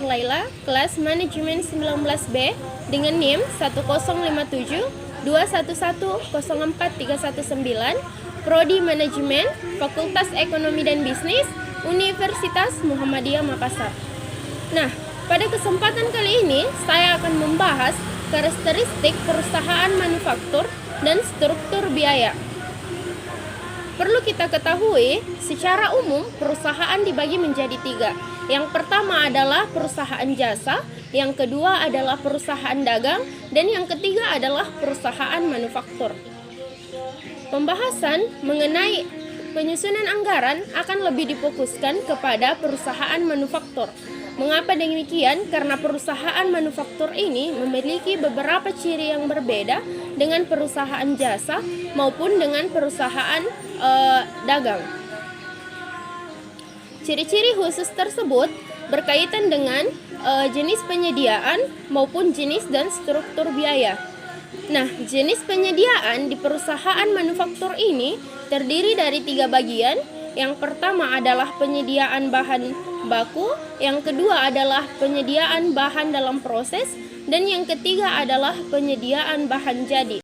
Laila, kelas manajemen 19B dengan NIM 105721104319, Prodi Manajemen, Fakultas Ekonomi dan Bisnis, Universitas Muhammadiyah Makassar. Nah, pada kesempatan kali ini saya akan membahas karakteristik perusahaan manufaktur dan struktur biaya. Perlu kita ketahui, secara umum perusahaan dibagi menjadi 3. Yang pertama adalah perusahaan jasa, yang kedua adalah perusahaan dagang, dan yang ketiga adalah perusahaan manufaktur. Pembahasan mengenai penyusunan anggaran akan lebih difokuskan kepada perusahaan manufaktur. Mengapa demikian? Karena perusahaan manufaktur ini memiliki beberapa ciri yang berbeda dengan perusahaan jasa maupun dengan perusahaan dagang. Ciri-ciri khusus tersebut berkaitan dengan jenis penyediaan maupun jenis dan struktur biaya. Nah, jenis penyediaan di perusahaan manufaktur ini terdiri dari 3 bagian. Yang pertama adalah penyediaan bahan baku, yang kedua adalah penyediaan bahan dalam proses, dan yang ketiga adalah penyediaan bahan jadi.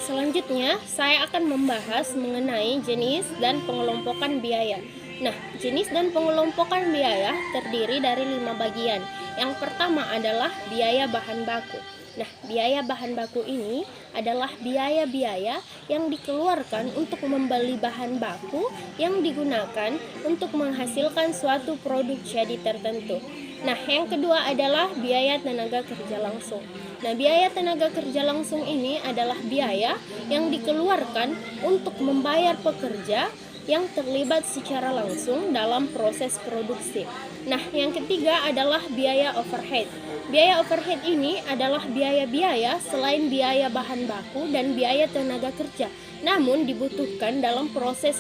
Selanjutnya, saya akan membahas mengenai jenis dan pengelompokan biaya. Nah, jenis dan pengelompokan biaya terdiri dari 5 bagian. Yang pertama adalah biaya bahan baku. Nah, biaya bahan baku ini adalah biaya-biaya yang dikeluarkan untuk membeli bahan baku yang digunakan untuk menghasilkan suatu produk jadi tertentu. Nah, yang kedua adalah biaya tenaga kerja langsung. Nah, biaya tenaga kerja langsung ini adalah biaya yang dikeluarkan untuk membayar pekerja yang terlibat secara langsung dalam proses produksi. Nah, yang ketiga adalah biaya overhead. Biaya overhead ini adalah biaya-biaya selain biaya bahan baku dan biaya tenaga kerja, namun dibutuhkan dalam proses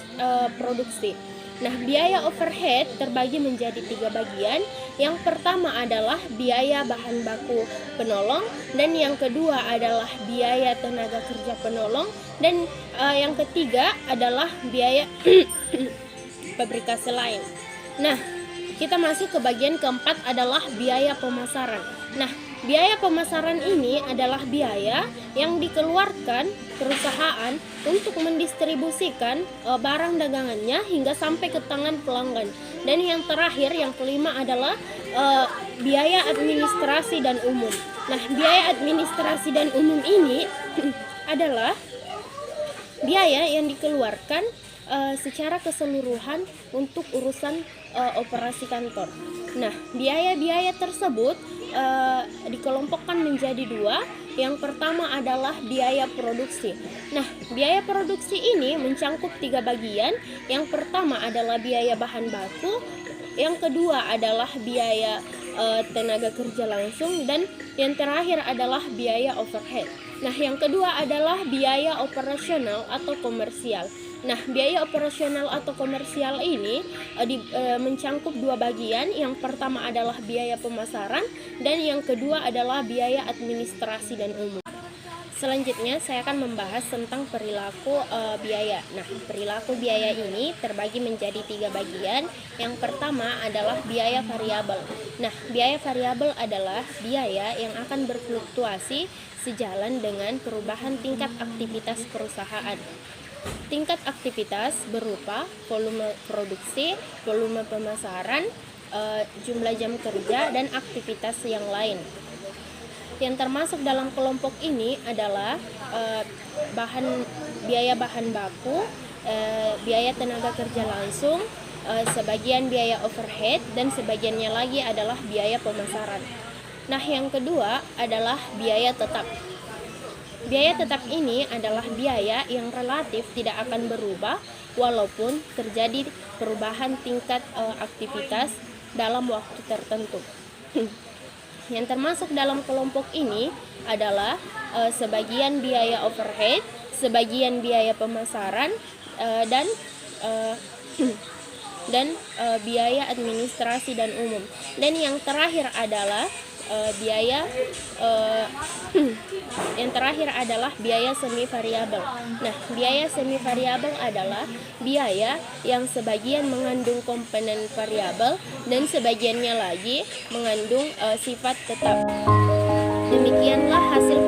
produksi. Nah, biaya overhead terbagi menjadi 3 bagian. Yang pertama adalah biaya bahan baku penolong, dan yang kedua adalah biaya tenaga kerja penolong, dan yang ketiga adalah biaya fabrikasi lain. Nah, kita masuk ke bagian keempat adalah biaya pemasaran. Nah, biaya pemasaran ini adalah biaya yang dikeluarkan perusahaan untuk mendistribusikan barang dagangannya hingga sampai ke tangan pelanggan. Dan yang terakhir, yang kelima adalah biaya administrasi dan umum. Nah, biaya administrasi dan umum ini adalah biaya yang dikeluarkan secara keseluruhan untuk urusan operasi kantor. Nah, biaya-biaya tersebut dikelompokkan menjadi 2. Yang pertama adalah biaya produksi. Nah, biaya produksi ini mencangkup 3 bagian. Yang pertama adalah biaya bahan baku, yang kedua adalah biaya tenaga kerja langsung, dan yang terakhir adalah biaya overhead. Nah, yang kedua adalah biaya operasional atau komersial. Nah, biaya operasional atau komersial ini mencangkup 2 bagian. Yang pertama adalah biaya pemasaran, dan yang kedua adalah biaya administrasi dan umum. Selanjutnya saya akan membahas tentang perilaku biaya. Nah, perilaku biaya ini terbagi menjadi 3 bagian. Yang pertama adalah biaya variabel. Nah, biaya variabel adalah biaya yang akan berfluktuasi sejalan dengan perubahan tingkat aktivitas perusahaan. Tingkat aktivitas berupa volume produksi, volume pemasaran, jumlah jam kerja, dan aktivitas yang lain. Yang termasuk dalam kelompok ini adalah biaya bahan baku, biaya tenaga kerja langsung, sebagian biaya overhead, dan sebagiannya lagi adalah biaya pemasaran. Nah, yang kedua adalah biaya tetap. Biaya tetap ini adalah biaya yang relatif tidak akan berubah walaupun terjadi perubahan tingkat aktivitas dalam waktu tertentu. Yang termasuk dalam kelompok ini adalah sebagian biaya overhead, sebagian biaya pemasaran, dan biaya administrasi dan umum. Dan yang terakhir adalah biaya yang terakhir adalah biaya semi variabel. Nah, biaya semi variabel adalah biaya yang sebagian mengandung komponen variabel dan sebagiannya lagi mengandung sifat tetap. Demikianlah hasil